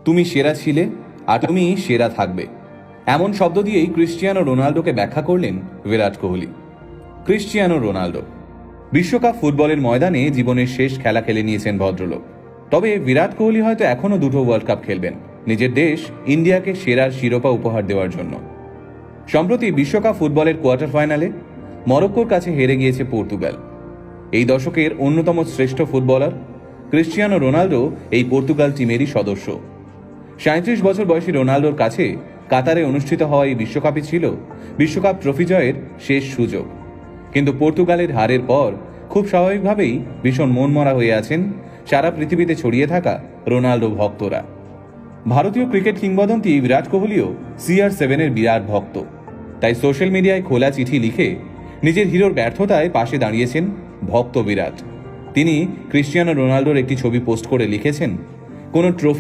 তুমি সেরা ছিলে আর তুমি সেরা থাকবে, এমন শব্দ দিয়েই ক্রিস্টিয়ানো রোনাল্ডোকে ব্যাখ্যা করলেন বিরাট কোহলি। ক্রিস্টিয়ানো রোনাল্ডো বিশ্বকাপ ফুটবলের ময়দানে জীবনের শেষ খেলা খেলে নিয়েছেন ভদ্রলোক। তবে বিরাট কোহলি হয়তো এখনও 2টো ওয়ার্ল্ড কাপ খেলবেন নিজের দেশ ইন্ডিয়াকে সেরার শিরোপা উপহার দেওয়ার জন্য। সম্প্রতি বিশ্বকাপ ফুটবলের কোয়ার্টার ফাইনালে মরক্কোর কাছে হেরে গিয়েছে পর্তুগাল। এই দশকের অন্যতম শ্রেষ্ঠ ফুটবলার ক্রিস্টিয়ানো রোনাল্ডো এই পর্তুগাল টিমেরই সদস্য। 37 বছর বয়সী রোনাল্ডোর কাছে কাতারে অনুষ্ঠিত হওয়া এই বিশ্বকাপই ছিল বিশ্বকাপ ট্রফি জয়ের শেষ সুযোগ। কিন্তু পর্তুগালের হারের পর খুব স্বাভাবিকভাবেই ভীষণ মনমরা হয়ে আছেন সারা পৃথিবীতে ছড়িয়ে থাকা রোনাল্ডো ভক্তরা। ভারতীয় ক্রিকেট কিংবদন্তি বিরাট কোহলিও CR7-এর বিরাট ভক্ত। তাই সোশ্যাল মিডিয়ায় খোলা চিঠি লিখে নিজের হিরোর ব্যর্থতায় পাশে দাঁড়িয়েছেন ভক্ত বিরাট। তিনি ক্রিস্টিয়ানো রোনাল্ডোর একটি ছবি পোস্ট করে লিখেছেন, কোনো ট্রফি